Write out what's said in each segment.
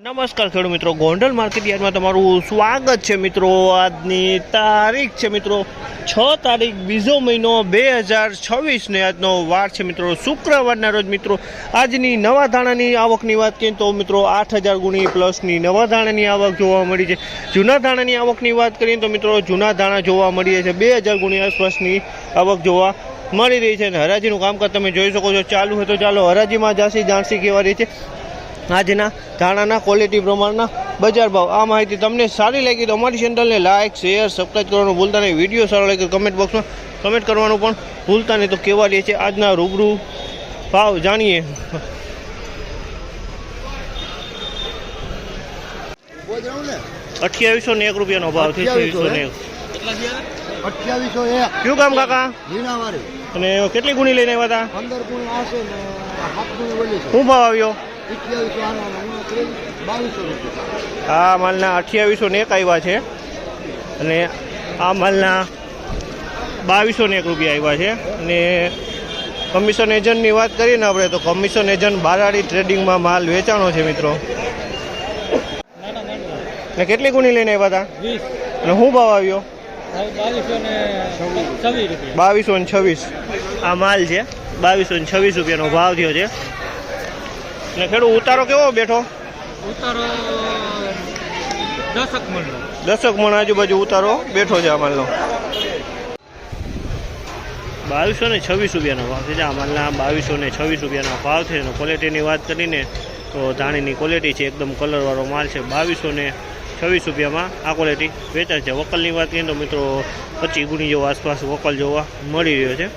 નમસ્કાર ખેડૂત મિત્રો, ગોંડલ માર્કેટ યાર્ડમાં તમારું સ્વાગત છે મિત્રો। આજની તારીખ છે મિત્રો 6 તારીખ બીજો મહિનો 2026 ને આજનો વાર છે મિત્રો શુક્રવારના રોજ મિત્રો। આજની નવા ધાણાની આવકની વાત કરીએ તો મિત્રો 8000 ગુણી પ્લસની નવા ધાણાની આવક જોવા મળી છે। જૂના ધાણાની આવકની વાત કરીએ તો મિત્રો જૂના ધાણા જોવા મળી છે 2000 ગુણી આસપાસની આવક જોવા મળી રહી છે। હરાજીનું કામકાજ તમે જોઈ શકો છો ચાલુ હોય તો ચાલો હરાજીમાં જાણસી કેવા રહી છે આજના ધાણાના ક્વોલિટી પ્રમાણના બજાર ભાવ। આ માહિતી તમને સારી લાગી તો અમારી ચેનલને લાઇક શેર સબસ્ક્રાઈબ કરવાનું ભૂલતા નહીં। વિડીયો સારો લાગે કમેન્ટ બોક્સમાં કમેન્ટ કરવાનું પણ ભૂલતા નહીં। તો કેવા રહે છે આજના રૂબરૂ ભાવ જાણીએ। 2801 રૂપિયાનો ભાવ છે। 2801 કયું કામ કાકા? અને કેટલી ગુણી લઈને આવ્યા હતા? 15 ગુણી આવશે ને 7 ગુણી ઓલી છે। શું ભાવ આવ્યો? 2200 આ માલના 2801 આવ્યા છે અને આ માલના 2201 રૂપિયા આવ્યા છે। અને કમિશન એજન્ટની વાત કરીએ ને આપણે તો કમિશન એજન્ટ બારાડી ટ્રેડિંગમાં માલ વેચાણો છે મિત્રો। ને કેટલી ગુણી લઈને આવ્યા હતા? 20 અને શું ભાવ આવ્યો? 2226 આ માલ છે। 2226 રૂપિયાનો ભાવ થયો છે। ને ખેડૂત ઉતારો કેવો બેઠો? ઉતારો 10 મણ આજુબાજુ ઉતારો બેઠો છે આ માલનો। 2226 રૂપિયાનો ભાવ છે। આ માલના 2226 રૂપિયાનો ભાવ છે। અને ક્વોલિટીની વાત કરીને તો ધાણીની ક્વોલિટી છે એકદમ કલરવાળો માલ છે। 2226 રૂપિયામાં આ ક્વોલિટી વેચાય છે। વકલની વાત કરીએ તો મિત્રો 25 ગુણી જેવો આસપાસ વકલ જોવા મળી રહ્યો છે।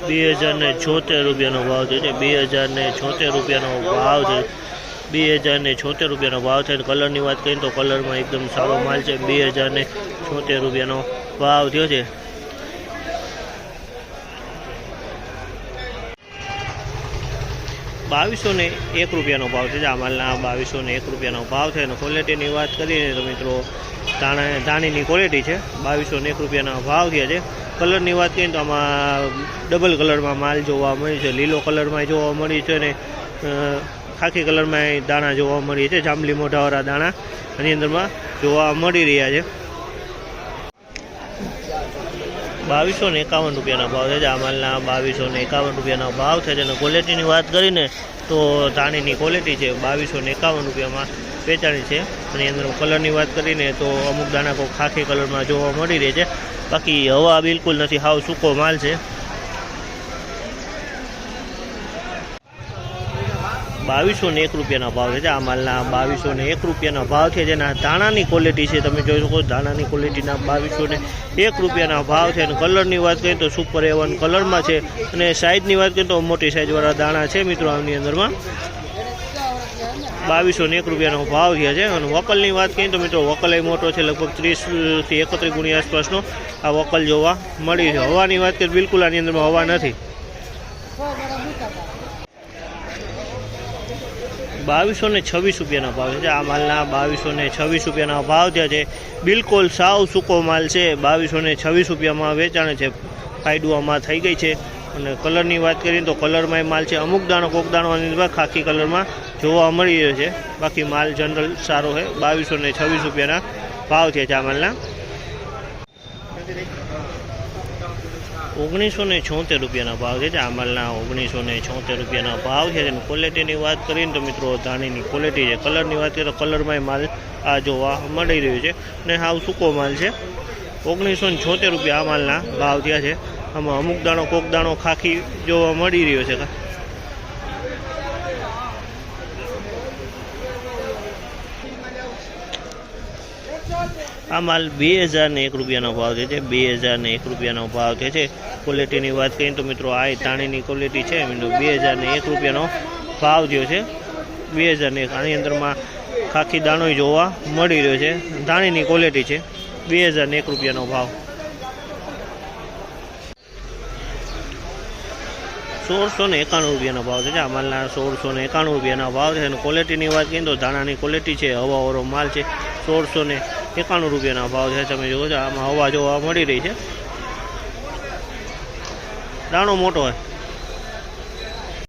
2076 રૂપિયાનો ભાવ છે। 2076 રૂપિયાનો ભાવ છે। 2076 રૂપિયાનો ભાવ છે। કલરની વાત કરીએ તો કલરમાં એકદમ સારો માલ છે। 2076 રૂપિયાનો ભાવ થયો છે। ₹2201 રૂપિયાનો ભાવ છે। આ માલના 2201 રૂપિયાનો ભાવ છે। અને ક્વોલિટીની વાત કરીએ તો મિત્રો ધાણીની ક્વોલિટી છે। 2201 રૂપિયાના ભાવ થયા છે। કલરની વાત કરીએ તો આમાં ડબલ કલરમાં માલ જોવા મળે છે। લીલો કલરમાં જોવા મળી છે અને ખાખી કલરમાં દાણા જોવા મળી છે। જાંબલી મોઢાવાળા દાણા આની અંદરમાં જોવા મળી રહ્યા છે। 2251 રૂપિયાના ભાવ છે। આ માલના 2251 રૂપિયાના ભાવ છે। અને ક્વોલિટીની વાત કરીને તો ધાણીની ક્વોલિટી છે 2251 રૂપિયામાં વેચાણી છે। અને અંદર કલરની વાત કરીને તો અમુક દાણા કોઈ ખાખી કલરમાં જોવા મળી રહે છે। બાકી હવા બિલકુલ નથી, હાવ સૂકો માલ છે। 2201 રૂપિયાના ભાવ છે। આ માલના 2201 રૂપિયાના ભાવ છે। જેના ધાણાની ક્વોલિટી છે તમે જોઈ શકો ધાણાની ક્વોલિટીના 2201 રૂપિયાના ભાવ છે। અને કલરની વાત કરીએ તો સુપર A1 કલરમાં છે। અને સાઇઝની વાત કરીએ તો મોટી સાઇઝવાળા દાણા છે મિત્રો આની અંદરમાં। 2201 રૂપિયાનો ભાવ થયા છે। અને વકલની વાત કરીએ તો મિત્રો વકલ એ મોટો છે, લગભગ 30 થી 31 ગુણી આસપાસનો આ વકલ જોવા મળી છે। હવાની વાત કરીએ બિલકુલ આની અંદરમાં હવા નથી। 2226 રૂપિયાના ભાવ છે। આ માલના 2226 રૂપિયાના ભાવ થયા છે। બિલકુલ સાવ સૂકો માલ છે। 2226 રૂપિયામાં વેચાણ છે। ફાયદુઆમાં થઈ ગઈ છે। અને કલરની વાત કરીએ તો કલરમાં માલ છે। અમુક દાણો કોક દાણો ખાખી કલરમાં જોવા મળી રહ્યો છે। બાકી માલ જનરલ સારો છે। 2226 રૂપિયાના ભાવ છે આ માલના। 1976 રૂપિયાના ભાવ છે। આ માલના 1976 રૂપિયાના ભાવ છે। અને ક્વોલિટીની વાત કરીએ તો મિત્રો ધાણીની ક્વોલિટી છે। કલરની વાત કરીએ તો કલરમાં માલ આ જોવા મળી રહ્યો છે અને હાવ સૂકો માલ છે। 1976 રૂપિયા આ માલના ભાવ થયા છે। આમાં અમુક દાણો કોક દાણો ખાખી જોવા મળી રહ્યો છે। આ માલ 2001 રૂપિયાનો ભાવ છે। 2001 રૂપિયાનો ભાવ છે। ક્વોલિટીની વાત કરીએ તો મિત્રો આ ધાણીની ક્વોલિટી છે મિત્રો 2001 રૂપિયાનો ભાવ થયો છે। 2001 આની અંદરમાં ખાખી દાણો જોવા મળી રહ્યો છે। ધાણીની ક્વોલિટી છે। 2001 રૂપિયાનો ભાવ। 1691 રૂપિયાનો ભાવ છે। આ માલના 1691 રૂપિયાના ભાવ છે। અને ક્વોલિટીની વાત કરીએ તો ધાણાની ક્વોલિટી છે, હવાવાળો માલ છે। 1691 રૂપિયાના ભાવ છે। તમે જુઓ છો આમાં હવા જોવા મળી રહી છે। દાણો મોટો હોય।